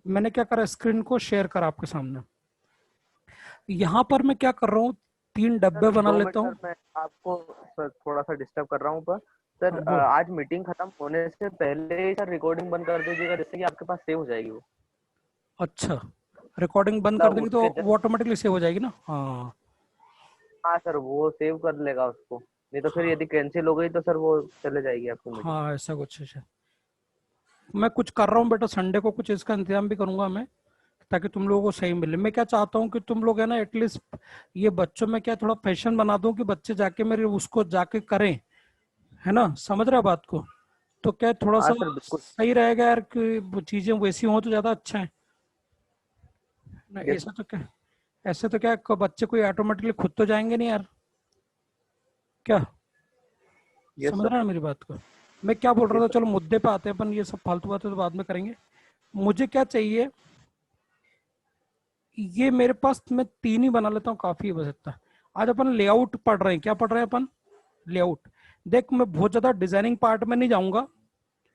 मैंने क्या करा, स्क्रीन को शेयर करा आपके सामने। यहाँ पर मैं क्या कर रहा हूँ, 3 डब्बे सर बना 2 मिनट लेता सर, हूँ। मैं आपको सर थोड़ा सा डिस्टर्ब कर रहा हूँ, पर सर हाँ बोल। आज मीटिंग खत्म होने से पहले ही सर रिकॉर्डिंग बंद कर दीजिएगा, जिससे कि आपके पास सेव हो जाएगी वो। अच्छा, रिकॉर्डिंग बंद कर मतलब देंगे तो उसके वो जस्ट, ऑटोमेटिकली सेव हो जाएगी ना। हाँ। हाँ सर वो सेव कर लेगा उसको, नहीं तो फिर हाँ यदि कैंसिल हो गई तो सर वो चले जाएगी आपकी मीटिंग। हाँ, ऐसा कुछ है। मैं कुछ कर रहा हूँ बेटा, संडे को कुछ इसका इंतजाम भी करूंगा मैं, ताकि तुम लोगों को सही मिले। मैं क्या चाहता हूँ कि तुम लोग है ना एटलीस्ट ये बच्चों में क्या थोड़ा फैशन बना दूं कि बच्चे जाके मेरे उसको जाके करें, है ना, समझ रहे हो बात को। तो क्या है, थोड़ा हाँ सा सर बिल्कुल। सही रहेगा यार कि वो चीजें वैसी हों तो ज्यादा अच्छा है ना। यस ऐसा तो क्या, ऐसे तो क्या बच्चे कोई ऑटोमेटिकली खुद तो जाएंगे नहीं यार, क्या, यस समझ सर। रहे हैं ना मेरी बात को। मैं क्या बोल जी रहा था, सर। चलो मुद्दे पे आते हैं अपन, ये सब फालतू बातें तो बाद में करेंगे। मुझे क्या चाहिए, ये मेरे पास मैं 3 ही बना लेता हूँ, काफी है बस इतना। आज अपन लेआउट पढ़ रहे हैं, क्या पढ़ रहे हैं अपन, लेआउट। देख मैं बहुत ज्यादा डिजाइनिंग पार्ट में नहीं जाऊंगा,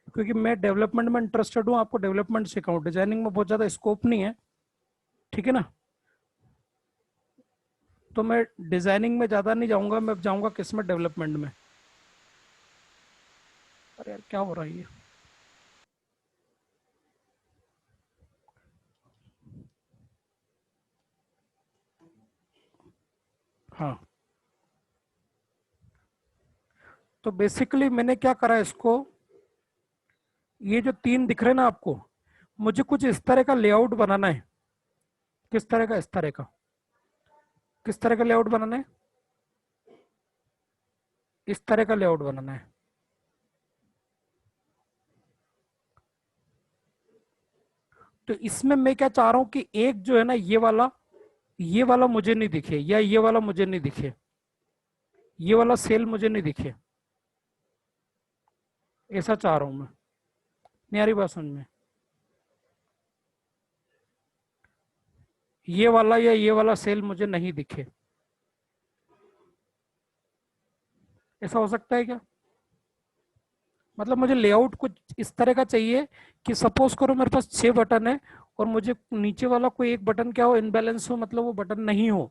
क्योंकि मैं डेवलपमेंट में इंटरेस्टेड हूँ, आपको डेवलपमेंट सिखाऊं, डिजाइनिंग में बहुत ज्यादा स्कोप नहीं है, ठीक है ना। तो मैं डिजाइनिंग में ज्यादा नहीं जाऊंगा, मैं जाऊंगा किस में, डेवलपमेंट में। अरे यार क्या हो रहा है ये। हाँ, तो बेसिकली मैंने क्या करा इसको, ये जो 3 दिख रहे हैं ना आपको, मुझे कुछ इस तरह का लेआउट बनाना है। किस तरह का, इस तरह का, किस तरह का लेआउट बनाना है, इस तरह का लेआउट बनाना है। तो इसमें मैं क्या चाह रहा हूं कि एक जो है ना ये वाला मुझे नहीं दिखे, या ये वाला मुझे नहीं दिखे, ये वाला सेल मुझे नहीं दिखे, ऐसा चाह रहा हूं मैं। नहीं आ रही बात समझ में, ये वाला या ये वाला सेल मुझे नहीं दिखे, ऐसा हो सकता है क्या। मतलब मुझे लेआउट कुछ इस तरह का चाहिए कि सपोज करो मेरे पास 6 बटन है, और मुझे नीचे वाला कोई एक बटन क्या हो, इनबैलेंस हो, मतलब वो बटन नहीं हो,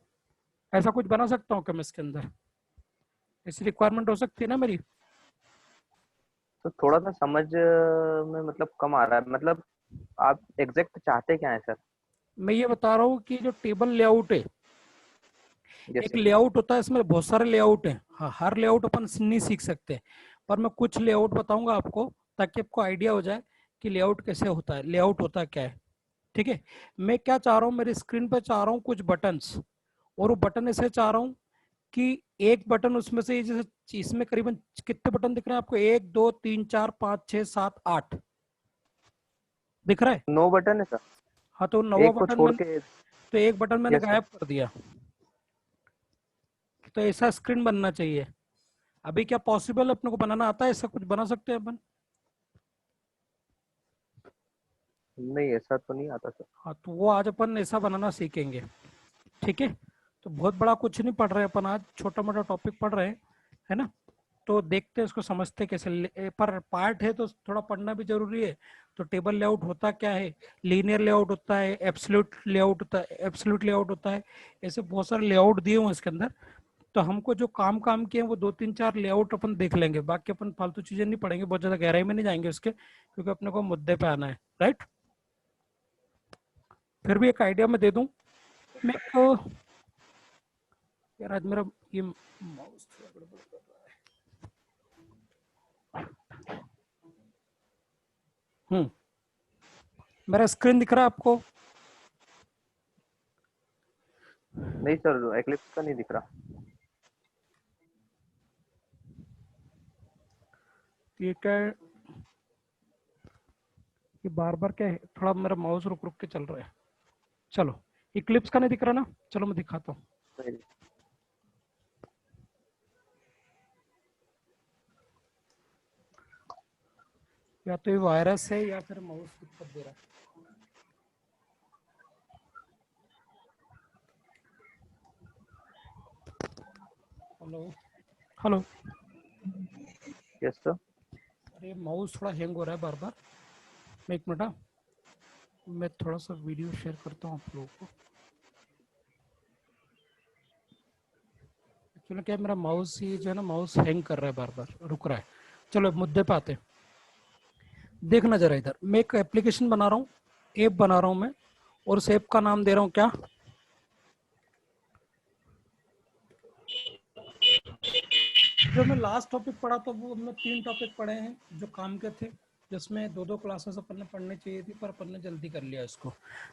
ऐसा कुछ बना सकता हूँ क्या मैं इसके अंदर, ऐसी रिक्वायरमेंट हो सकती है ना मेरी। तो थोड़ा सा समझ में मतलब कम आ रहा है, मतलब आप एग्जैक्ट चाहते क्या है सर? मैं ये बता रहा हूँ कि जो टेबल लेआउट है, यस एक सर। लेआउट होता है, इसमें बहुत सारे लेआउट हैं, हाँ, हर लेआउट अपन नहीं सीख सकते, पर मैं कुछ लेआउट बताऊंगा आपको, ताकि आपको आइडिया हो जाए कि लेआउट कैसे होता है, लेआउट होता क्या है, ठीक है। मैं क्या चाह रहा हूँ, मेरी स्क्रीन पे चाह रहा हूँ कुछ बटन्स, और वो बटन ऐसे चाह रहा हूँ कि एक बटन उसमें से, जैसे इसमें करीबन कितने बटन दिख रहे हैं आपको, 1 2 3 4 5 6 7 8 दिख रहा है। 9 बटन है सर, हाँ, तो नवा एक को बटन छोड़ मैंने, के। तो एक बटन मैंने यस सर। गायब कर दिया, तो ऐसा स्क्रीन बनना चाहिए। अभी क्या पॉसिबल अपने को बनाना आता है, ऐसा कुछ बना सकते हैं अपन। नहीं ऐसा तो नहीं आता सर। हाँ, तो वो आज अपन ऐसा बनाना सीखेंगे, ठीक है। तो बहुत बड़ा कुछ नहीं पढ़ रहे अपन आज, छोटा मोटा टॉपिक पढ़ रहे हैं, है ना। तो देखते हैं इसको, समझते कैसे पर पार्ट है तो थोड़ा पढ़ना भी जरूरी है। तो टेबल लेआउट होता क्या है, लीनियर लेआउट होता है, एब्सोल्यूट लेआउट होता है, एब्सोल्यूट लेआउट होता है, ऐसे बहुत सारे लेआउट दिए हुए हैं इसके अंदर। तो हमको जो काम काम किए हैं वो 2 3 4 लेआउट अपन देख लेंगे, बाकी अपन फालतू चीजें नहीं पढ़ेंगे, बहुत ज्यादा गहराई में नहीं जाएंगे उसके, क्योंकि अपने को मुद्दे पे आना है, राइट। फिर भी एक आइडिया मैं दे दूं, मैं एक, यार आज मेरा ये माउस थोड़ा गड़बड़ कर रहा है। मेरा स्क्रीन दिख रहा है आपको। नहीं सर, एक्लिप्स का नहीं दिख रहा। ये क्या है, ये बार बार क्या है, थोड़ा मेरा माउस रुक रुक के चल रहा है। चलो, इक्लिप्स का नहीं दिख रहा ना, चलो मैं दिखाता हूँ। नहीं। या तो ये वायरस है या फिर माउस दिक्कत दे रहा है। Hello, hello. Yes sir. अरे माउस थोड़ा हैंग हो रहा है बार बार, एक मिनट हाँ। मैं थोड़ा सा वीडियो शेयर करता हूँ आप लोगों को। एक्चुअली क्या है, मेरा माउस ही जो है ना, माउस हैंग कर रहा है, बार बार रुक रहा है। चलो मुद्दे पे आते हैं। देखना जरा इधर, मैं एक एप्लीकेशन बना रहा हूँ, ऐप बना रहा हूँ मैं, और उस ऐप का नाम दे रहा हूँ क्या, जो मैं लास्ट टॉपिक पढ़ा था वो हमने 3 टॉपिक पढ़े हैं जो काम के थे, जिसमें 2-2 क्लासेस अपन ने पढ़नी चाहिए थी, पर अपन ने जल्दी कर लिया इसको,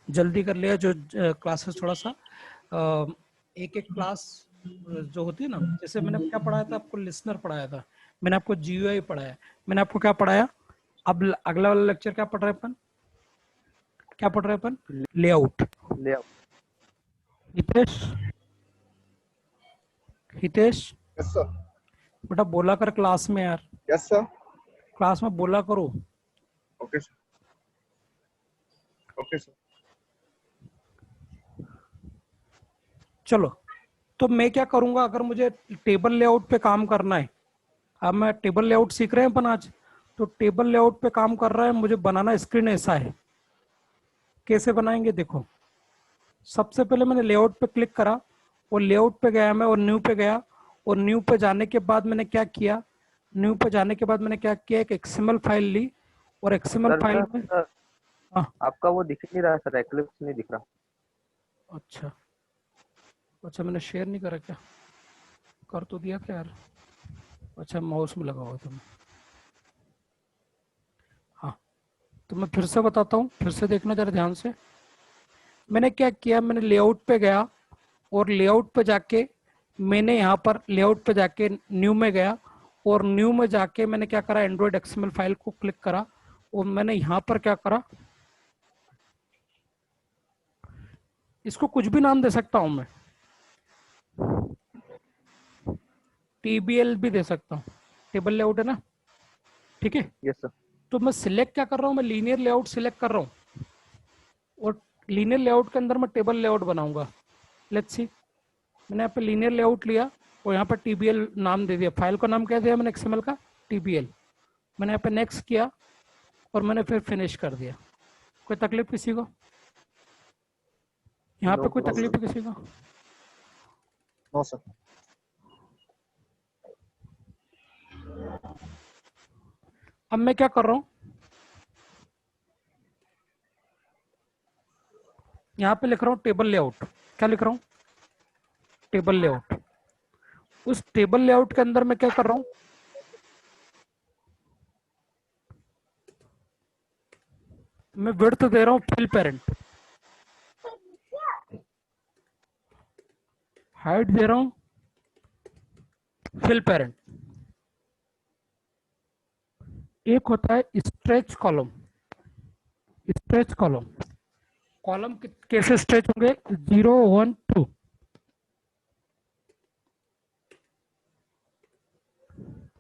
जल्दी कर लिया। जो क्लासेस थोड़ा सा एक एक क्लास जो होती है ना, जैसे मैंने क्या पढ़ाया था आपको, लिसनर पढ़ाया था, मैंने आपको जीयूआई पढ़ाया, मैंने आपको क्या पढ़ाया। अब अगला वाला लेक्चर क्या पढ़ रहे हैं अपन, क्या पढ़ रहे हैं अपन, layout. Layout. Hitesh, Hitesh yes sir. बेटा बोला कर क्लास में यार, यस सर। क्लास में बोला करो। Okay sir. Okay sir. चलो, तो मैं क्या करूंगा, अगर मुझे टेबल लेआउट पे काम करना है, अब मैं टेबल लेआउट सीख रहे हैं अपन आज, तो टेबल लेआउट पे काम कर रहा है मुझे बनाना, स्क्रीन ऐसा है, कैसे बनाएंगे देखो। सबसे पहले मैंने लेआउट पे क्लिक करा, और लेआउट पे गया मैं, और न्यू पे गया, और न्यू पे जाने के बाद मैंने क्या किया, न्यू पे जाने के बाद मैंने क्या किया, एक एक्सएमएल फाइल ली, और एक्सएमएल सर फाइल सर में, सर, हाँ आपका वो दिख नहीं रहा सर, एक्लिप्स नहीं दिख रहा। अच्छा अच्छा, मैंने शेयर नहीं करा क्या, कर तो दिया क्या यार, अच्छा माउस में लगा हुआ था मैं। हाँ, तो मैं फिर से बताता हूँ, फिर से देखना जरा ध्यान से। मैंने क्या किया, मैंने लेआउट पे गया, और लेआउट पे जाके मैंने यहाँ पर लेआउट पे जाके न्यू में गया, और न्यू में जाके मैंने क्या करा, एंड्रॉइड एक्सएमएल फाइल को क्लिक करा, और मैंने यहाँ पर क्या करा, इसको कुछ भी नाम दे सकता हूँ मैं, टीबीएल भी दे सकता हूँ, टेबल लेआउट है ना, ठीक है। Yes sir. तो मैं सिलेक्ट क्या कर रहा हूँ, मैं लीनियर लेआउट सिलेक्ट कर रहा हूँ, और लीनियर लेआउट के अंदर मैं टेबल लेआउट बनाऊंगा। लेट्स सी, मैंने यहाँ पे लीनियर लेआउट लिया, और यहाँ पर टीबीएल नाम दे दिया, फाइल का नाम क्या दिया मैंने, एक्सएमएल का टीबीएल। मैंने यहाँ पे नेक्स्ट किया, और मैंने फिर फिनिश कर दिया। कोई तकलीफ किसी को, यहाँ नो पे कोई तकलीफ प्रॉब्लम। है किसी को। No sir. अब मैं क्या कर रहा हूँ, यहाँ पे लिख रहा हूँ टेबल लेआउट, क्या लिख रहा हूँ, टेबल लेआउट। उस टेबल लेआउट के अंदर मैं क्या कर रहा हूँ, मैं विड्थ दे रहा हूँ फिल पेरेंट, हाइट दे रहा हूँ फिल पेरेंट। एक होता है stretch column, stretch column, column कैसे स्ट्रेच होंगे, 0 1 2,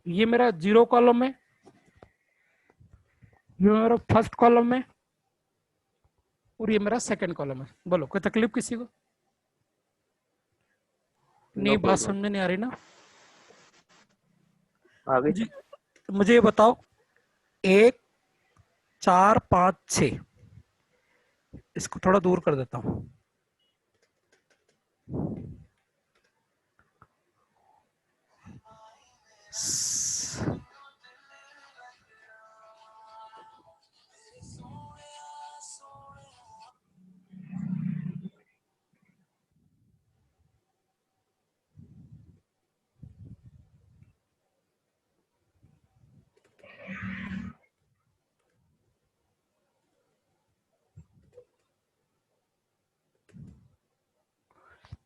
ये मेरा 0 कॉलम है, ये मेरा फर्स्ट कॉलम है, और ये मेरा सेकंड कॉलम है। बोलो कोई तकलीफ किसी को, नो नहीं बात प्रॉब्लम। समझ में नहीं आ रही ना। आगे। मुझे मुझे ये बताओ, 1 4 5 6, इसको थोड़ा दूर कर देता हूँ।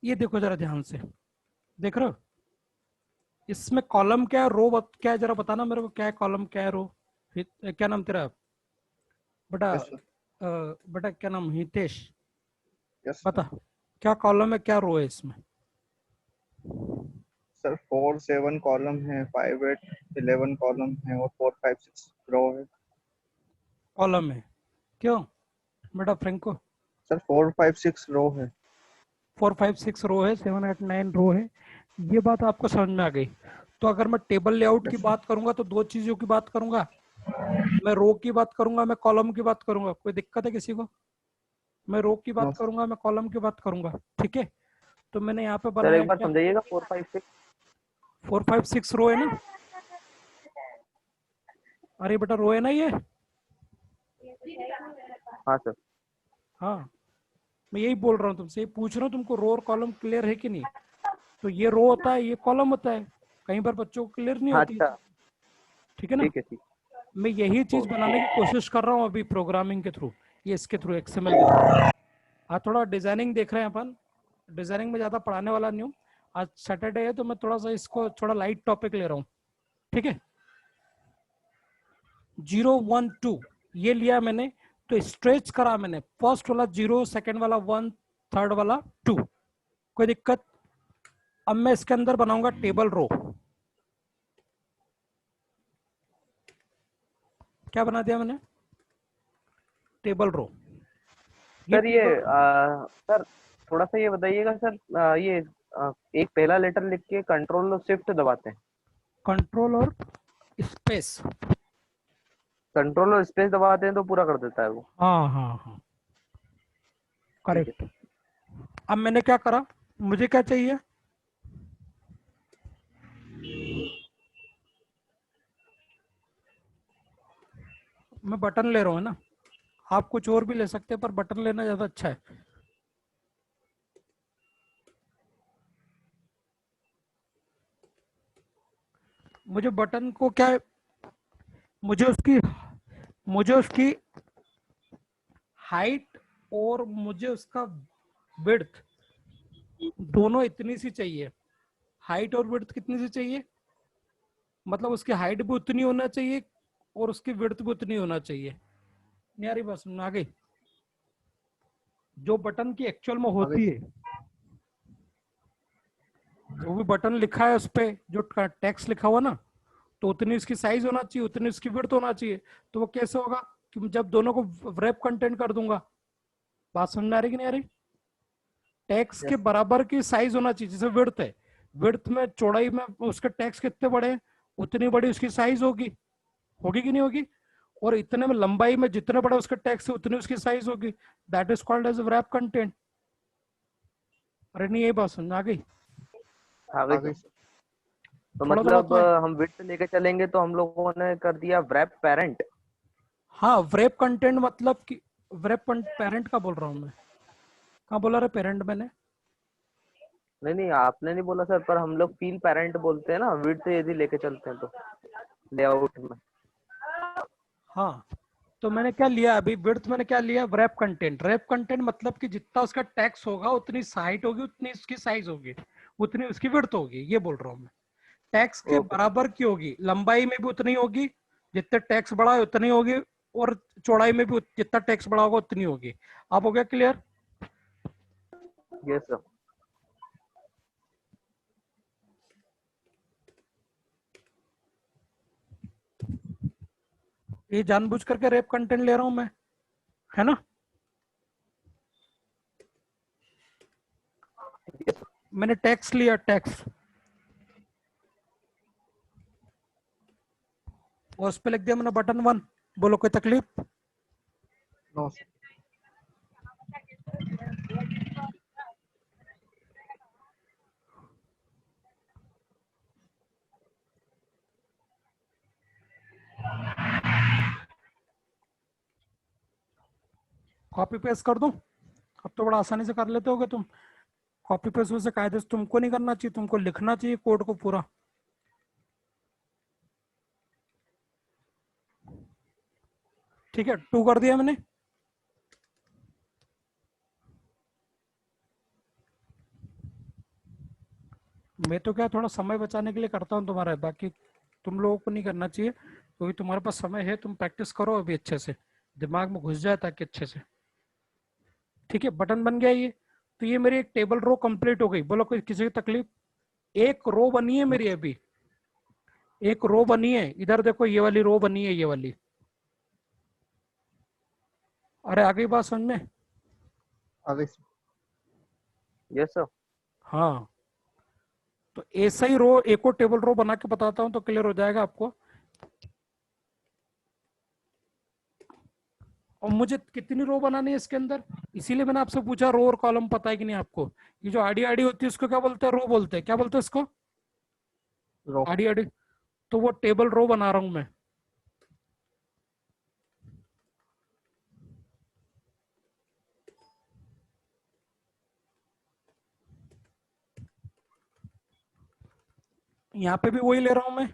ये देखो जरा ध्यान से, देख रहे हो, इसमें कॉलम क्या है, रो क्या है, जरा बताना मेरे को, क्या है कॉलम, क्या है रो। क्या नाम तेरा बेटा, यस सर। बेटा क्या नाम, हितेश, यस बता क्या कॉलम है क्या रो है इसमें। सर। 4 7 कॉलम है, 5 8 11 कॉलम है, और 4 5 6 रो है। कॉलम है, क्यों बेटा फ्रेंको, सर 4 5 6 रो है। 4 5 6 रो है, 7 8 9 रो है, ये बात आपको समझ में आ गई। तो अगर मैं टेबल लेआउट की यस सर। बात करूंगा तो 2 चीजों की बात करूंगा, मैं रो की बात करूंगा, मैं कॉलम की बात करूंगा, कोई दिक्कत है किसी को। मैं रो की बात No, sir. करूंगा, मैं कॉलम की बात करूंगा, ठीक है। तो मैंने यहाँ पे सर बनाया एक बार क्या, समझाइएगा 4 5 6। 4 5 6 रो है ना। अरे बेटा रो है ना ये। हाँ सर। हाँ, मैं यही बोल रहा हूँ तुमसे, यही पूछ रहा हूँ तुमको, रो और कॉलम क्लियर है कि नहीं। तो ये रो होता है, ये कॉलम होता है, कई बार बच्चों को क्लियर नहीं हाँ होती, अच्छा। ठीक है ना। ठीक है ठीक। मैं यही चीज बनाने की कोशिश कर रहा हूँ अभी प्रोग्रामिंग के थ्रू, ये इसके थ्रू, एक्सएमएल के थ्रू। आज थोड़ा डिजाइनिंग देख रहे हैं अपन, डिजाइनिंग में ज्यादा पढ़ाने वाला नहीं हूँ। आज सैटरडे है तो मैं थोड़ा सा इसको थोड़ा लाइट टॉपिक ले रहा हूँ, ठीक है। 0 1 2 ये लिया मैंने, तो स्ट्रेच करा मैंने, फर्स्ट वाला 0, सेकंड वाला 1, थर्ड वाला 2, कोई दिक्कत। अब मैं इसके अंदर बनाऊंगा टेबल रो। क्या बना दिया मैंने, टेबल रो। ये सर ये टेबल, सर थोड़ा सा ये बताइएगा सर, ये एक पहला लेटर लिख के कंट्रोल और शिफ्ट दबाते हैं। कंट्रोल और स्पेस। कंट्रोल और स्पेस दबाते हैं तो पूरा कर देता है वो। हाँ हाँ हाँ, ठीक है करेक्ट। अब मैंने क्या करा, मुझे क्या चाहिए, मैं बटन ले रहा हूँ ना, आप कुछ और भी ले सकते हैं पर बटन लेना ज्यादा अच्छा है। मुझे बटन को क्या है, मुझे उसकी मुझे उसकी हाइट और मुझे उसका विड्थ दोनों इतनी सी चाहिए। हाइट और विड्थ कितनी सी चाहिए, मतलब उसकी हाइट भी उतनी होना चाहिए और उसकी विड्थ भी उतनी होना चाहिए। नहीं आ रही बात समझ में, आ गई। जो बटन की एक्चुअल में आगे होती है, जो भी बटन लिखा है उस पे जो टेक्स्ट लिखा हुआ ना, तो उतनी उसकी साइज होना चाहिए, उतनी उसकी विड्थ होना चाहिए। तो वो कैसे होगा कि मैं जब दोनों को wrap कंटेंट कर दूंगा, बात समझ में आ रही कि नहीं आ रही। टेक्स्ट के yes, बराबर की साइज होना चाहिए, जैसे विड्थ है, विड्थ में चौड़ाई में उसके टेक्स्ट कितने बड़े हैं, उतनी बड़ी उसकी साइज होगी, होगी कि नहीं होगी। और इतने में लंबाई में जितने बड़ा उसका टेक्स्ट है उतनी उसकी साइज होगी, that is called as wrap content. अरे नहीं, यही बात समझ में आ गई। आ गई आगे सर। sir. तो थोड़ा थोड़ा मतलब तो है। हम विड्थ लेके चलेंगे तो हम लोगों ने कर दिया व्रैप पेरेंट। हाँ, wrap कंटेंट मतलब कि wrap पेरेंट का बोल रहा हूँ मैं, कहाँ बोला रहे पेरेंट मैंने। नहीं नहीं आपने नहीं बोला सर, पर हम लोग फील पेरेंट बोलते हैं ना विड्थ यदि लेके चलते हैं तो लेआउट में। हाँ, तो मैंने क्या लिया अभी, विड्थ मैंने क्या लिया, रैप कंटेंट। रैप कंटेंट मतलब कि जितना उसका टैक्स होगा उतनी हाइट होगी, उतनी उसकी साइज होगी, उतनी उसकी विड्थ होगी, ये बोल रहा हूँ मैं। टैक्स के ओके सर। बराबर की होगी, लंबाई में भी उतनी होगी, जितना टैक्स बड़ा है उतनी होगी, और चौड़ाई में भी जितना टैक्स बड़ा होगा उतनी होगी। आप हो गया क्लियर। Yes sir. ये जानबूझ करके रैप कंटेंट ले रहा हूं मैं, है ना। मैंने टैक्स लिया, टैक्स, और उस पर लिख दिया मैंने बटन 1। बोलो कोई तकलीफ। No, sir. कॉपी पेस्ट कर दूं, अब तो बड़ा आसानी से कर लेते होगे तुम। कॉपी पेस्ट वैसे कायदे से तुमको नहीं करना चाहिए, तुमको लिखना चाहिए कोड को पूरा। ठीक है, 2 कर दिया मैंने। मैं तो क्या थोड़ा समय बचाने के लिए करता हूँ तुम्हारा, बाकी तुम लोगों को नहीं करना चाहिए, क्योंकि तुम्हारे पास समय है, तुम प्रैक्टिस करो अभी अच्छे से, दिमाग में घुस जाए ताकि अच्छे से। ठीक है, बटन बन गया ये। तो ये मेरी एक टेबल रो कंप्लीट हो गई। बोलो कोई किसी की तकलीफ। एक रो बनी है No, मेरी अभी, एक रो बनी है, इधर देखो ये वाली रो बनी है, ये वाली। अरे आ गई बात समझ में। आगे sir. Yes sir. हाँ, तो ऐसा ही रो, एक और टेबल रो बना के बताता हूँ तो क्लियर हो जाएगा आपको। और मुझे कितनी रो बनानी है इसके अंदर, इसीलिए मैंने आपसे पूछा रो और कॉलम पता है कि नहीं आपको। ये जो आड़ी आड़ी होती है उसको क्या बोलते हैं, रो बोलते हैं, क्या बोलते हैं इसको, रो। आड़ी आड़ी। तो वो टेबल रो बना रहा हूं मैं। यहाँ पे भी वही ले रहा हूं मैं।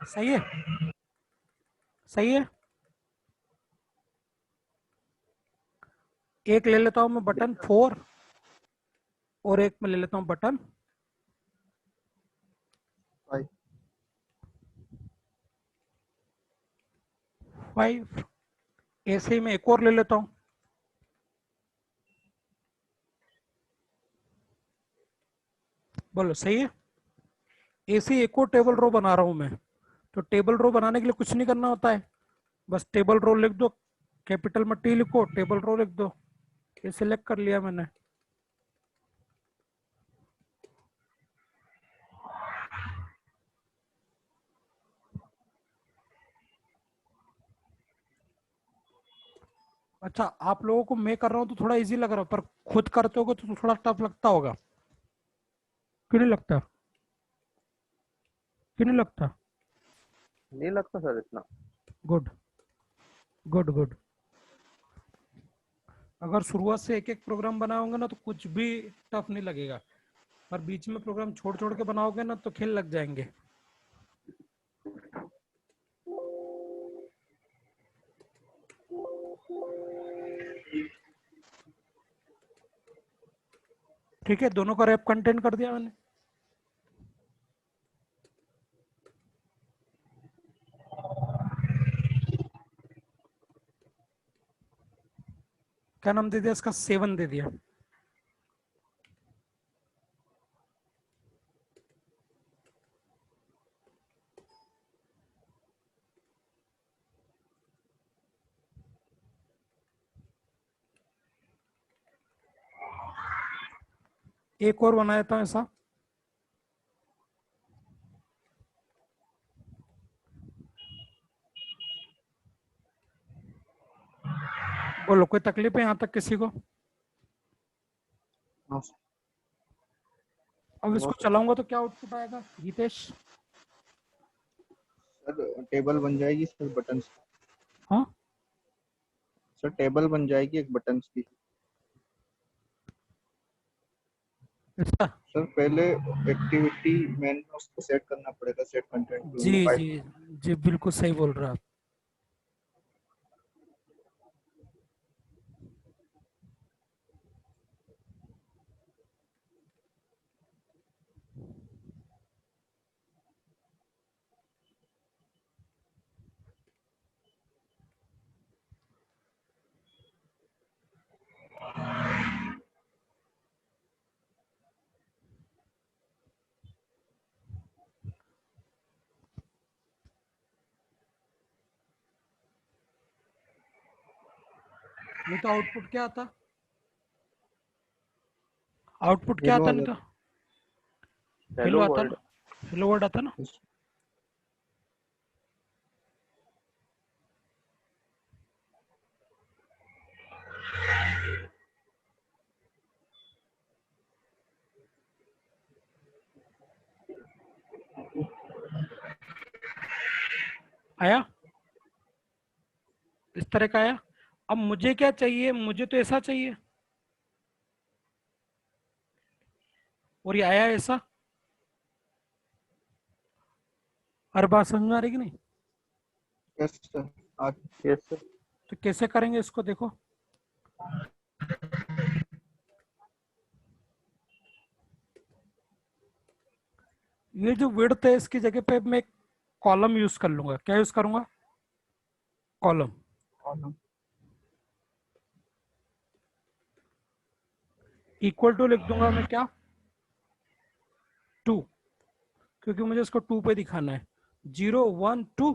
सही है, सही है। एक ले लेता हूं मैं बटन 4, और एक में ले लेता हूं बटन 5। 5। ऐसे ही मैं एक और ले लेता हूं। बोलो सही है। ऐसे ही एक और टेबल रो बना रहा हूं मैं। तो टेबल रो बनाने के लिए कुछ नहीं करना होता है, बस टेबल रो लिख दो, कैपिटल में टी लिखो, टेबल रो लिख दो। ये सिलेक्ट कर लिया मैंने। अच्छा, आप लोगों को मैं कर रहा हूँ तो थोड़ा इजी लग रहा है, पर खुद करते हो तो थोड़ा टफ लगता होगा, क्यों नहीं लगता, क्यों नहीं लगता। नहीं लगता सर इतना। Good, good good. अगर शुरुआत से एक एक प्रोग्राम बनाओगे ना तो कुछ भी टफ नहीं लगेगा, पर बीच में प्रोग्राम छोड़ छोड़ के बनाओगे ना तो खेल लग जाएंगे। ठीक है, दोनों का रैप कंटेंट कर दिया मैंने। क्या नाम दे दिया इसका, 7 दे दिया। एक और बना देता हूँ ऐसा। बोलो कोई तकलीफ है यहाँ तक किसी को। हाँ अब नो इसको चलाऊंगा तो क्या आउटपुट आएगा गीतेश। सर, टेबल बन जाएगी सर बटन। हाँ, सर टेबल बन जाएगी एक बटन की। ऐसा। सर पहले एक्टिविटी मेन में उसको सेट करना पड़ेगा, सेट कंटेंट टू जी इनवाइट। जी जी, बिल्कुल सही बोल रहे हैं आप। नहीं तो आउटपुट क्या आता, आउटपुट क्या हेलो आता आ नहीं तो। जाता। हेलो हेलो आता वर्ल्ड। ना, हेलो वर्ड आता ना। आया, इस तरह का आया। अब मुझे क्या चाहिए, मुझे तो ऐसा चाहिए, और ये आया ऐसा। हर बात समझ में आ रही कि नहीं। Yes sir. आज यस सर। तो कैसे करेंगे इसको, देखो। ये जो विड्थ है इसकी जगह पे मैं कॉलम यूज कर लूंगा। क्या यूज करूंगा, कॉलम। कॉलम। इक्वल टू लिख दूंगा मैं क्या, 2, क्योंकि मुझे इसको 2 पे दिखाना है। 0 1 2,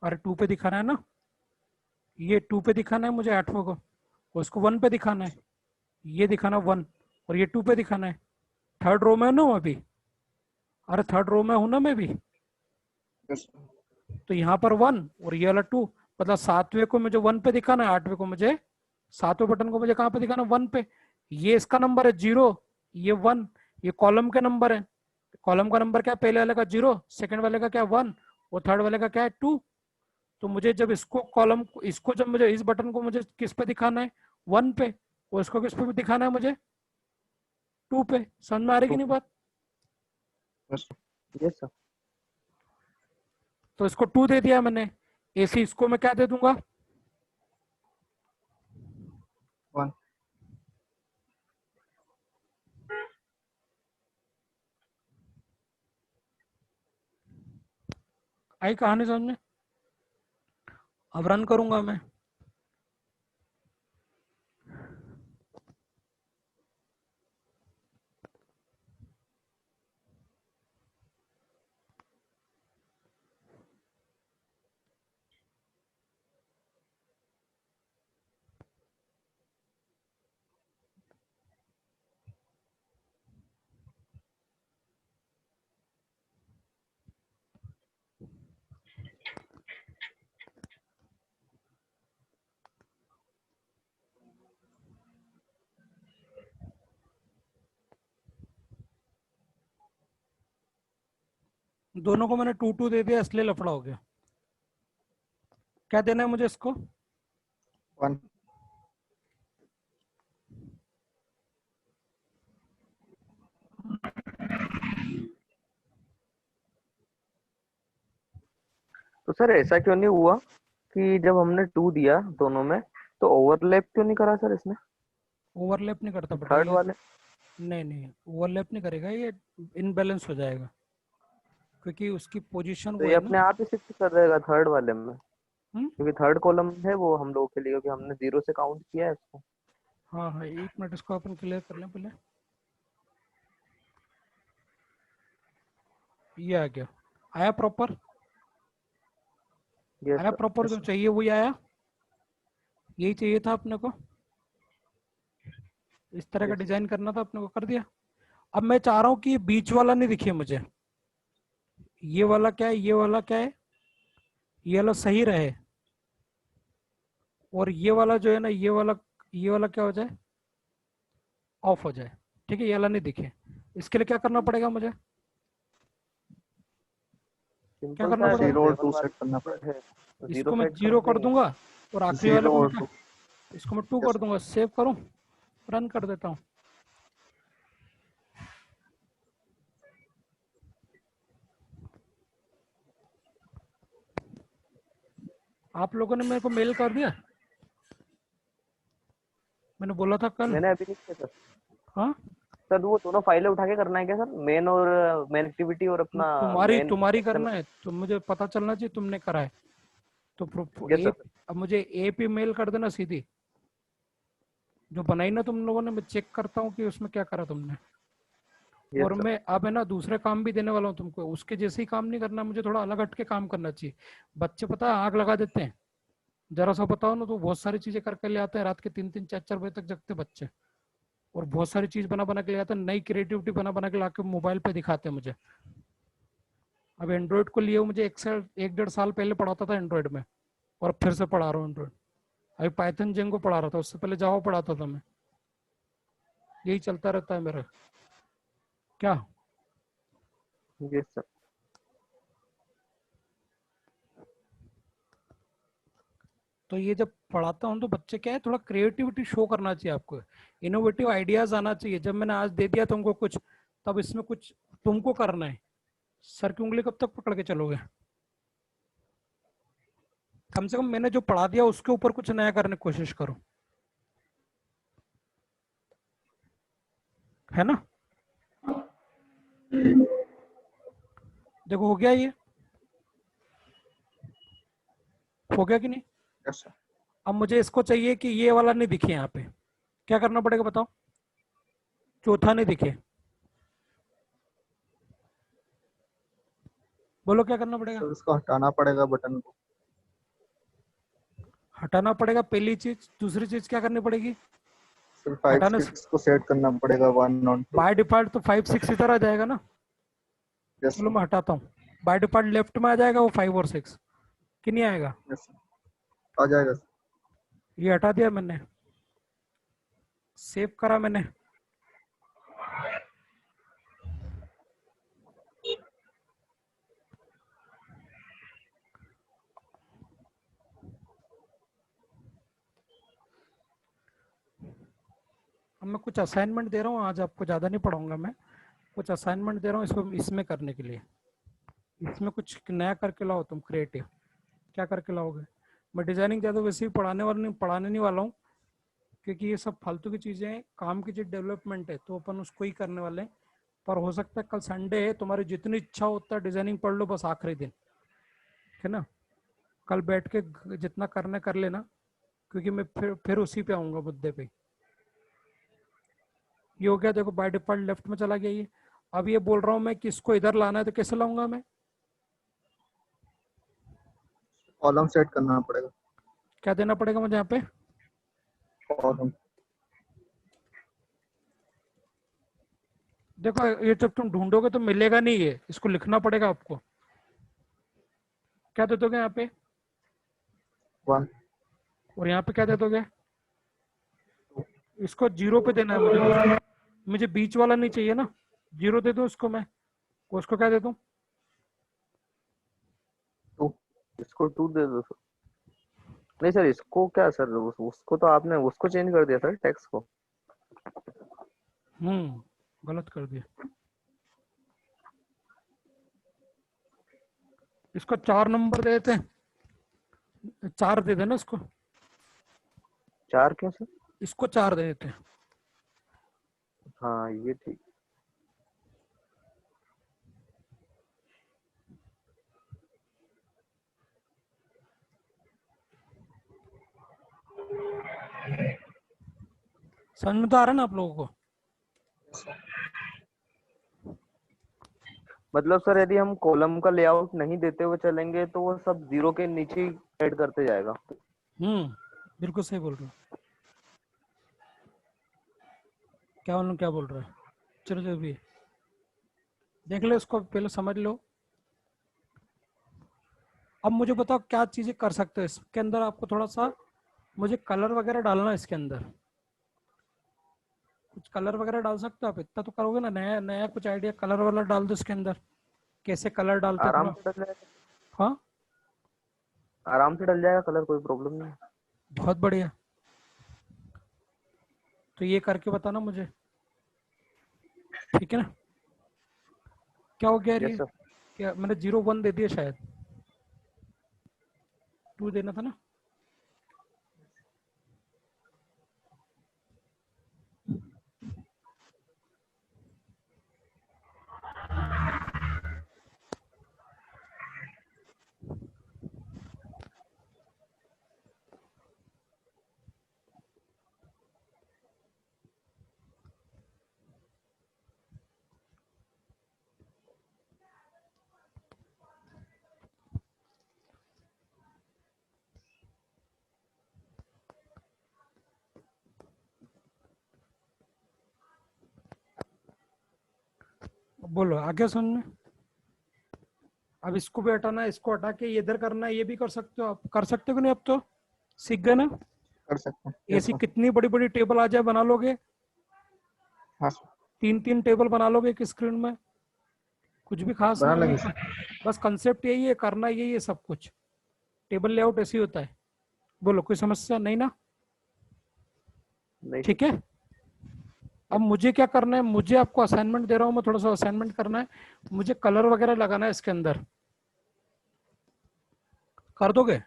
अरे 2 पे दिखाना है ना, ये 2 पे दिखाना है मुझे 8वें को, उसको 1 पे दिखाना है, ये दिखाना 1, और ये 2 पे दिखाना है। थर्ड रो में ना हूँ अभी, अरे थर्ड रो में हूं ना मैं भी, yes sir. तो यहाँ पर 1 और ये वाला 2, मतलब 7वें को मुझे 1 पे दिखाना है, 8वें को मुझे, 7वें बटन को मुझे कहाँ पे दिखाना है, 1 पे। ये इसका नंबर है 0, ये 1, ये कॉलम के नंबर है। कॉलम का नंबर क्या है, पहले वाले का 0, सेकंड वाले का क्या 1, और थर्ड वाले का क्या है 2। तो मुझे जब इसको कॉलम, इसको जब मुझे इस बटन को मुझे किस पे दिखाना है, 1 पे, और इसको किस पे दिखाना है मुझे, 2 पे। समझ में आ रही कि नहीं बात? yes sir. Yes sir. तो इसको 2 दे दिया मैंने, ऐसे इसको मैं क्या दे दूंगा, 1 आई कहानी समझ में? अब रन करूंगा मैं, दोनों को मैंने 2 2 दे दिया, इसलिए लफड़ा हो गया। क्या देना है मुझे इसको, 1 तो सर ऐसा क्यों नहीं हुआ कि जब हमने 2 दिया दोनों में, तो ओवरलैप क्यों नहीं करा सर इसने, ओवरलैप नहीं करता बेटा थर्ड ये, वाले? नहीं नहीं ओवरलैप नहीं करेगा ये, इनबैलेंस हो जाएगा, क्योंकि उसकी पोजीशन तो वो ये है ना। अपने आप ही शिफ्ट कर देगा थर्ड वाले में, हम्म, क्योंकि थर्ड कॉलम है वो हम लोगों के लिए, क्योंकि हमने 0 से काउंट किया है इसको। हाँ हाँ, 1 मिनट, इसको अपन क्लियर कर लें पहले। ये आ गया, आया प्रॉपर, यस आया सर। प्रॉपर, yes जो sir. चाहिए वही आया, यही चाहिए था अपने को, इस तरह का यस सर। डिजाइन करना था अपने को, कर दिया। अब मैं चाह रहा हूँ कि ये बीच वाला नहीं दिखे मुझे, ये वाला क्या है, ये वाला क्या है, ये वाला सही रहे, और ये वाला जो है ना, ये वाला क्या हो जाए, ऑफ हो जाए। ठीक है, ये वाला नहीं दिखे, इसके लिए क्या करना पड़ेगा मुझे, क्या सिंपल करना सा जो पड़ेगा, 0 और लेवल 2 सेट करना वाला पड़ेगा. है, जीरो इसको मैं सेट कर 0 कर देंगे। दूंगा, और आखिरी वाले 0 को मैं और क्या, 2. इसको मैं 2 yes कर sir. दूंगा, सेव करूं, रन कर देता हूँ। आप लोगों ने मेरे को मेल कर दिया, मैंने बोला था कल। मैंने अभी नहीं किया सर। हाँ, सर वो दोनों फाइलें उठा के करना है क्या सर, मेन और मेन एक्टिविटी और अपना तुम्हारी मेन तुम्हारी सेक्शन? करना है तो मुझे पता चलना चाहिए तुमने करा है, तो यस ए, सर। अब मुझे ए पे मेल कर देना सीधी, जो बनाई ना तुम लोगों ने, मैं चेक करता हूँ कि उसमें क्या करा तुमने। यस और सर। मैं अब है ना दूसरे काम भी देने वाला हूँ तुमको, उसके जैसे ही काम नहीं करना, मुझे थोड़ा अलग हट के काम करना चाहिए। बच्चे पता है आग लगा देते हैं, जरा सा बताओ ना तो बहुत सारी चीजें करके ले आते हैं, रात के 3 3 4 4 बजे तक जगते बच्चे, और बहुत सारी चीज बना बना के ले आते हैं, नई क्रिएटिविटी बना बना के लाके मोबाइल पे दिखाते हैं मुझे। अब एंड्रॉइड को लिए मुझे 1 1.5 साल पहले पढ़ाता था एंड्रॉइड में, और फिर से पढ़ा रहा हूँ एंड्रॉइड। अभी पाइथन जेंगो पढ़ा रहा था, उससे पहले जावा पढ़ाता था मैं, यही चलता रहता है मेरा। क्या, यस सर। तो ये जब पढ़ाता हूँ तो बच्चे क्या है, थोड़ा क्रिएटिविटी शो करना चाहिए आपको, इनोवेटिव आइडियाज आना चाहिए। जब मैंने आज दे दिया तुमको कुछ, तब इसमें कुछ तुमको करना है। सर की उंगली कब तक पकड़ के चलोगे, कम से कम मैंने जो पढ़ा दिया उसके ऊपर कुछ नया करने की कोशिश करो, है ना। देखो हो गया, ये हो गया कि नहीं। yes sir. अब मुझे इसको चाहिए कि ये वाला नहीं दिखे यहाँ पे, क्या करना पड़ेगा बताओ, चौथा नहीं दिखे, बोलो क्या करना पड़ेगा? तो इसको हटाना पड़ेगा बटन को। हटाना पड़ेगा पहली चीज। दूसरी चीज क्या करनी पड़ेगी? फिर 5 हटाने से 6 को सेट करना पड़ेगा 1 और 2। बाय डिफॉल्ट तो 5 6 इधर आ जाएगा ना। यस चलो मैं हटाता हूँ। बाय डिफॉल्ट लेफ्ट में आ जाएगा वो 5 और 6 कि नहीं आएगा? यस आ जाएगा सर। ये हटा दिया मैंने, सेव करा मैंने। अब मैं कुछ असाइनमेंट दे रहा हूँ आज, आपको ज़्यादा नहीं पढ़ाऊंगा मैं। कुछ असाइनमेंट दे रहा हूँ इसको इसमें करने के लिए। इसमें कुछ नया करके लाओ तुम, क्रिएटिव। क्या करके लाओगे? मैं डिजाइनिंग ज़्यादा वैसे ही पढ़ाने नहीं वाला हूँ, क्योंकि ये सब फालतू की चीज़ें हैं। काम की चीज़ डेवलपमेंट है तो अपन उसको ही करने वाले हैं। पर हो सकता है कल संडे है, तुम्हारी जितनी इच्छा होता है डिजाइनिंग पढ़ लो बस आखिरी दिन, है ना। कल बैठ के जितना करना कर लेना, क्योंकि मैं फिर उसी पे आऊँगा, मुद्दे पे। ये हो गया, देखो बाय डिफॉल्ट लेफ्ट में चला गया ये। अब ये बोल रहा हूँ मैं कि इसको इधर लाना है, तो कैसे लाऊंगा मैं? कॉलम सेट करना पड़ेगा। क्या देना पड़ेगा मुझे यहाँ पे? कॉलम। देखो ये जब तुम ढूंढोगे तो मिलेगा नहीं, ये इसको लिखना पड़ेगा आपको। क्या दे दोगे यहाँ पे? 1 और यहाँ पे क्या दे दोगे? इसको 0 पे देना है मुझे। मुझे बीच वाला नहीं चाहिए ना, 0 दे दो इसको मैं। उसको क्या दे दूं? 2। इसको 2 दे दो सर। नहीं सर, इसको क्या सर, उसको तो आपने उसको चेंज कर दिया सर, टेक्स्ट को। गलत कर दिया। इसको 4 नंबर दे देते हैं, 4 दे देना इसको। 4 क्यों सर? इसको 4 दे देते हैं। हाँ ये ठीक। समझ में तो आ रहा है ना आप लोगों को? मतलब सर यदि हम कॉलम का लेआउट नहीं देते हुए चलेंगे तो वो सब 0 के नीचे ही ऐड करते जाएगा। बिल्कुल सही बोल रहे हो। क्या बोलूं, क्या बोल रहा है? चलो जो भी है, देख लो इसको, पहले समझ लो। अब मुझे बताओ क्या चीजें कर सकते हो इसके अंदर। आपको थोड़ा सा मुझे कलर वगैरह डालना है इसके अंदर। कुछ कलर वगैरह डाल सकते हो आप? इतना तो करोगे ना, नया नया कुछ आइडिया, कलर वालर डाल दो इसके अंदर। कैसे कलर डालते हैं आराम थोड़ा? से डल जाएगा। हाँ, आराम से डल जाएगा कलर, कोई प्रॉब्लम नहीं। बहुत बढ़िया। तो ये करके बताना मुझे, ठीक है ना? क्या हो गया यार यस ये? सर। क्या मैंने 0 1 दे दिया, शायद 2 देना था ना। बोलो आगे सुन में। अब इसको भी हटाना है, इसको हटा के ये इधर करना है, ये भी कर सकते हो आप। कर सकते हो कि नहीं? अब तो सीख गए ना? कर सकते हैं। ऐसी कितनी बड़ी बड़ी टेबल आ जाए बना लोगे। हाँ सर 3 टेबल बना लोगे एक स्क्रीन में। कुछ भी खास बना नहीं लेंगे है, सर। बस कंसेप्ट यही है, करना यही है सब कुछ। टेबल लेआउट ऐसे ही होता है। बोलो कोई समस्या नहीं ना? नहीं ठीक है। अब मुझे क्या करना है, मुझे आपको असाइनमेंट दे रहा हूँ मैं, थोड़ा सा असाइनमेंट करना है मुझे। कलर वगैरह लगाना है इसके अंदर, कर दोगे?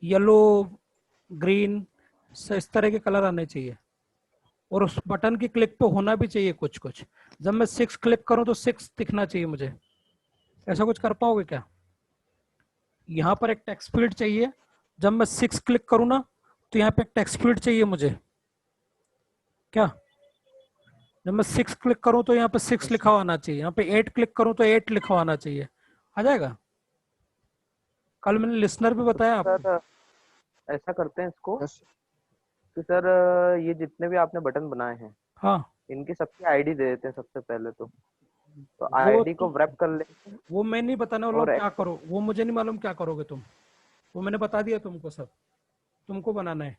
येलो, ग्रीन, इस तरह के कलर आने चाहिए। और उस बटन की क्लिक पे होना भी चाहिए कुछ कुछ। जब मैं 6 क्लिक करूं तो 6 दिखना चाहिए मुझे। ऐसा कुछ कर पाओगे क्या? यहाँ पर एक टेक्स्ट फील्ड चाहिए, जब मैं 6 क्लिक करूँ ना तो यहाँ पे एक टेक्स्ट फील्ड चाहिए मुझे। क्या? जब मैं 6 क्लिक करूँ तो यहाँ पे 6 लिखा हुआ आना चाहिए, यहाँ पे 8 क्लिक करूँ तो 8 लिखा हुआ आना चाहिए। आ जाएगा। कल मैंने लिसनर भी बताया आपको। सर ऐसा करते हैं इसको यस कि सर ये जितने भी आपने बटन बनाए हैं हाँ इनकी सबकी आईडी दे देते हैं सबसे पहले तो वो आईडी को व्रैप कर लेंगे वो मैं नहीं बताने वाला हूँ और क्या करो, वो मुझे नहीं मालूम क्या करोगे तुम, वो मैंने बता दिया तुमको सब, तुमको बनाना है।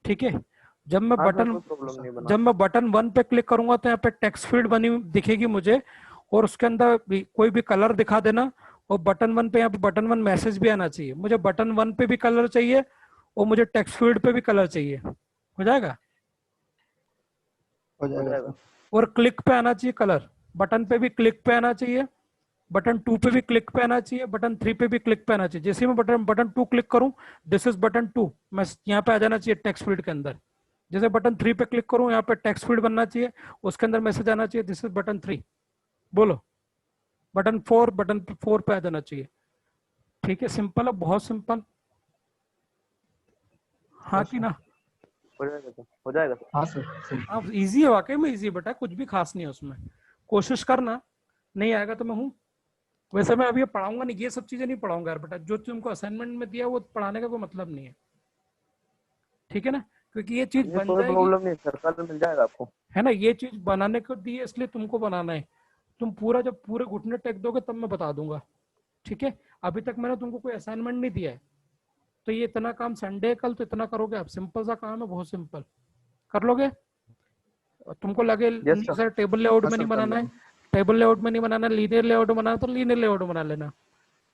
ठीक है। जब मैं हाँ सर बटन कोई प्रॉब्लम नहीं बना जब मैं बटन 1 पे क्लिक करूंगा तो यहाँ पे टेक्स्ट फील्ड बनी दिखेगी मुझे, और उसके अंदर कोई भी कलर दिखा देना। और बटन 1 पे, यहाँ पे बटन 1 मैसेज भी आना चाहिए, मुझे बटन 1 पे भी कलर चाहिए और मुझे टेक्स्ट फील्ड पे भी कलर चाहिए। हो जाएगा। हो हो जाएगा जाएगा। सर। और क्लिक पे आना चाहिए कलर, बटन पे भी क्लिक पे आना चाहिए, बटन 2 पे भी क्लिक पे आना चाहिए, बटन 3 पे भी क्लिक पे आना चाहिए। जैसे ही मैं बटन बटन 2 क्लिक करूं, दिस इज बटन 2, मैं यहाँ पे आ जाना चाहिए टेक्स्ट फील्ड के अंदर। जैसे बटन 3 पे क्लिक करूं, यहाँ पे टेक्स्ट फील्ड बनना चाहिए, उसके अंदर मैसेज आना चाहिए, दिस इज बटन 3। बोलो। बटन 4 पे आ जाना चाहिए। ठीक है, सिंपल है, बहुत सिंपल। हाँ यस कि सर। ना। हो जाएगा सर हो जाएगा सर। हाँ सर हाँ इजी है, वाकई में इजी बेटा, कुछ भी खास नहीं है उसमें, कोशिश करना। नहीं आएगा तो मैं हूँ। वैसे मैं अभी ये पढ़ाऊंगा नहीं, ये सब चीजें नहीं पढ़ाऊंगा यार बेटा, जो तुमको असाइनमेंट में दिया वो पढ़ाने का कोई मतलब नहीं है। ठीक है ना, क्योंकि ये चीज ये बन कोई जाएगी। प्रॉब्लम नहीं सर कल मिल जाएगा आपको। है ना, ये चीज बनाने को दी है इसलिए तुमको बनाना है। तुम पूरा जब पूरे घुटने टेक दोगे तब मैं बता दूंगा। ठीक है। अभी तक मैंने तुमको कोई असाइनमेंट नहीं दिया है, तो ये इतना काम संडे कल तो इतना करोगे आप, सिंपल सा काम है, बहुत सिंपल। कर लोगे। और तुमको लगे यस नहीं सर। सर टेबल लेआउट हाँ में सर नहीं कर बनाना है, लेंगे। टेबल लेआउट में नहीं बनाना, लीनियर लेआउट में बनाना तो लीनियर लेआउट बना लेना।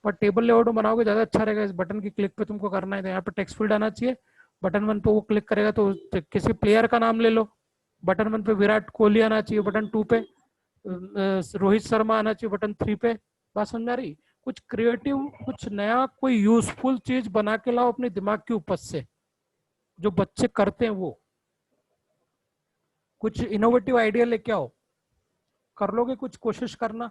पर टेबल लेआउट बनाओगे ज्यादा अच्छा रहेगा। इस बटन की क्लिक पे तुमको करना है, तो यहाँ पे टेक्स्ट फील्ड आना चाहिए। बटन 1 पे वो क्लिक करेगा तो किसी प्लेयर का नाम ले लो। बटन 1 पे विराट कोहली आना चाहिए, बटन 2 पे रोहित शर्मा आना चाहिए, बटन 3 पे। बात समझ आ रही। कुछ क्रिएटिव, कुछ नया, कोई यूजफुल चीज बना के लाओ अपने दिमाग की उपज से, जो बच्चे करते हैं वो। कुछ इनोवेटिव आइडिया लेके आओ। कर लोगे, कुछ कोशिश करना।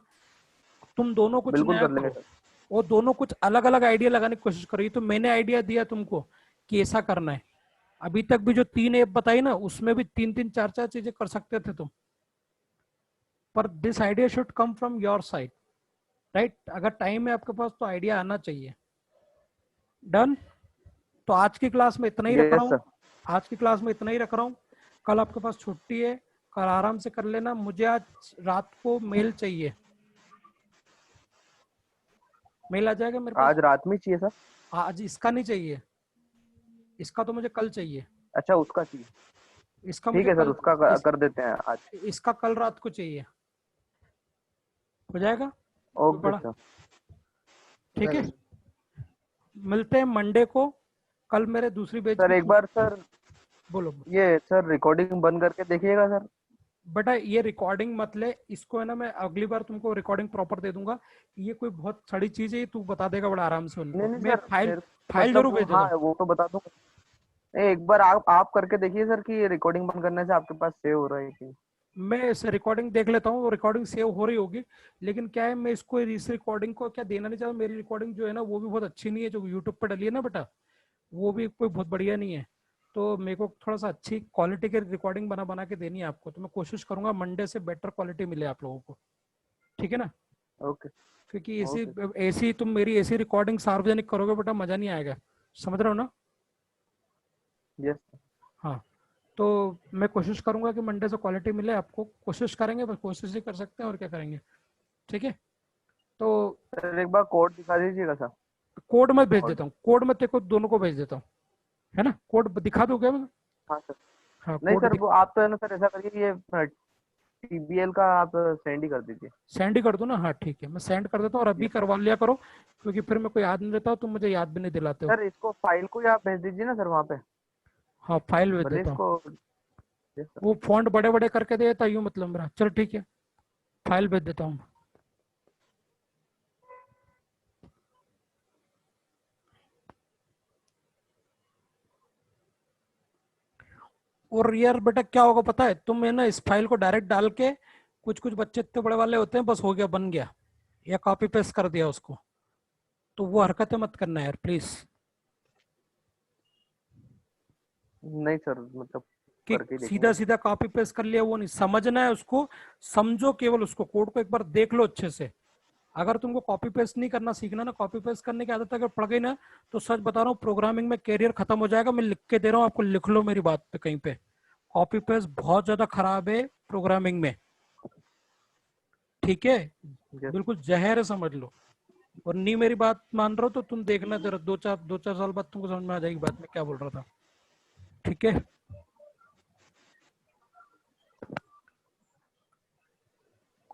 तुम दोनों कुछ बिल्कुल नया कर लेंगे करो, सर। और दोनों कुछ अलग अलग आइडिया लगाने की कोशिश करो। ये तो मैंने आइडिया दिया तुमको कि ऐसा करना है। अभी तक भी जो 3 ऐप बताई ना, उसमें भी 3 3 4 4 चीजें कर सकते थे तुम। पर this idea should come from your side, right. अगर टाइम है आपके पास तो आइडिया आना चाहिए। डन। तो आज की क्लास में इतना ही रख रहा यस हूँ। सर। आज की क्लास में इतना ही रख रहा हूँ। कल आपके पास छुट्टी है, कल आराम से कर लेना। मुझे आज रात को मेल चाहिए, मेल आ जाएगा मेरे पास। आज रात में चाहिए सर। आज इसका नहीं चाहिए, इसका तो मुझे कल चाहिए। अच्छा उसका चाहिए। इसका ठीक मुझे है सर कल, उसका कर देते हैं आज। इसका कल रात को चाहिए। हो जाएगा। कोई ओके बड़ा। सर। हो ठीक जाएगा है। सर। मिलते हैं मंडे को। कल मेरे दूसरी बेच सर की एक बार सर बोलो। ये सर रिकॉर्डिंग बंद करके देखिएगा सर। बेटा ये रिकॉर्डिंग मत ले, इसको है ना, मैं अगली बार तुमको रिकॉर्डिंग प्रॉपर दे दूंगा। ये कोई बहुत सड़ी चीज है, तू बता देगा बड़ा आराम से नहीं उनको। नहीं मैं सर फाइल मेरे फाइल मतलब जरूर वो भेज देता हाँ हूँ। वो तो बता दूंगा। नहीं, एक बार आप करके देखिए सर कि रिकॉर्डिंग बंद करने से आपके पास सेव हो रहा है कि मैं इस रिकॉर्डिंग देख लेता हूँ, वो रिकॉर्डिंग सेव हो रही होगी। लेकिन क्या है, मैं इसको इस रिकॉर्डिंग को क्या देना नहीं चाहता। मेरी रिकॉर्डिंग जो है ना, वो भी बहुत अच्छी नहीं है, जो यूट्यूब पर डली है ना बेटा, वो भी कोई बहुत बढ़िया नहीं है। तो मेरे को थोड़ा सा अच्छी क्वालिटी की रिकॉर्डिंग बना बना के देनी है आपको, तो मैं कोशिश करूंगा मंडे से बेटर क्वालिटी मिले आप लोगों को। ठीक है ना। ओके क्योंकि ऐसी ओके ऐसी तुम मेरी ऐसी रिकॉर्डिंग सार्वजनिक करोगे बेटा, मजा नहीं आएगा। समझ रहे हो ना। यस हाँ। तो मैं कोशिश करूंगा कि मंडे से क्वालिटी मिले आपको, कोशिश करेंगे, बस कोशिश ही कर सकते हैं, और क्या करेंगे। ठीक है। तो सर एक बार कोड दिखा दीजिएगा सर। कोड में भेज कोड देता हूँ, कोड में तेरे को दोनों को भेज देता हूँ। है ना, कोड दिखा दूँ क्या मैं। हाँ सर। हाँ नहीं कोड सर वो आप तो है ना सर ऐसा करिए ये टीबीएल का आप सेंड ही कर दीजिए। सेंड ही कर दूँ ना। हाँ ठीक है, मैं सेंड कर देता हूँ, और अभी यस सर। करवा लिया करो, क्योंकि फिर मैं कोई याद नहीं रहता, तुम मुझे याद भी नहीं दिलाते हो। सर इसको फाइल को ही आप भेज दीजिए ना सर वहाँ पे। हाँ फाइल भेज भले देता हूँ। इसको। Yes sir. वो फॉन्ट बड़े बड़े करके देता यूँ मतलब मेरा, चल ठीक है, फाइल भेज देता हूँ। और यार बेटा क्या होगा पता है, तुम है ना इस फाइल को डायरेक्ट डाल के, कुछ कुछ बच्चे इतने बड़े वाले होते हैं, बस हो गया बन गया, या कॉपी पेस्ट कर दिया उसको। तो वो हरकतें मत करना यार प्लीज। नहीं सर मतलब कि करके ही सीधा देखेंगे। सीधा कॉपी पेस्ट कर लिया, वो नहीं समझना है उसको। समझो केवल उसको, कोड को एक बार देख लो अच्छे से। अगर तुमको कॉपी पेस्ट नहीं करना सीखना ना, कॉपी पेस्ट करने की आदत अगर पड़ गई ना, तो सच बता रहा हूँ प्रोग्रामिंग में करियर खत्म हो जाएगा। मैं लिख के दे रहा हूँ आपको, लिख लो मेरी बात पे कहीं पे। कॉपी पेस्ट बहुत ज्यादा खराब है प्रोग्रामिंग में, ठीक है? यस। बिल्कुल जहर है, समझ लो। और नहीं मेरी बात मान रहे हो तो तुम देखना जरा, दो चार साल बाद तुमको समझ में आ जाएगी बात मैं क्या बोल रहा था, ठीक है?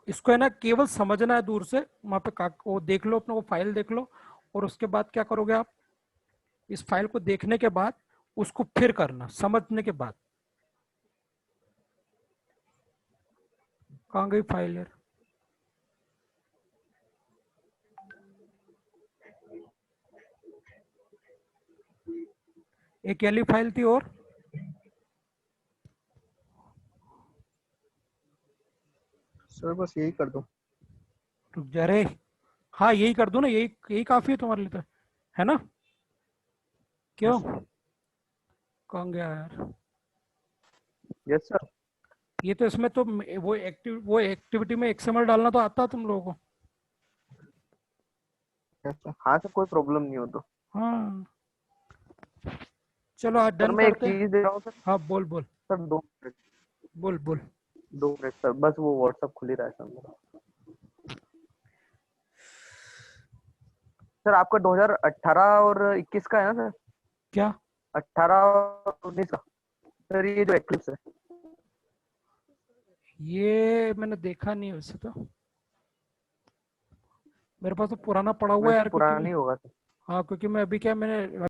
इसको है ना केवल समझना है दूर से, वहां पे वो देख लो, अपना वो फाइल देख लो। और उसके बाद क्या करोगे आप, इस फाइल को देखने के बाद उसको फिर करना समझने के बाद। कहाँ गई फाइल यार? एक वाली फाइल थी और सर बस यही कर दो। रुक जा रे। हाँ यही कर दो ना, यही यही काफी है तुम्हारे लिए तो, है ना? यस क्यों? सर। कहाँ गया यार? Yes sir. ये तो इसमें तो वो एक्टिविटी में एक्सएमएल डालना तो आता है तुम लोगों को। Yes sir. हाँ सर, कोई प्रॉब्लम नहीं हो तो। हाँ चलो आज सर डन मैं एक करते हैं। चीज दे रहा हूँ सर। हाँ बोल बोल। Sir 2 minute. बोल बोल। 2 मिनट सर, बस वो व्हाट्सअप खुल ही रहा है सर मेरा। सर आपका 2018 और 21 का है ना सर? क्या? 18 और 19 का। सर ये जो एक्लिप्स है। ये मैंने देखा नहीं वैसे तो, मेरे पास तो पुराना पड़ा हुआ है वैसे यार, क्योंकि पुरानी होगा सर। हाँ क्योंकि मैं अभी क्या, मैंने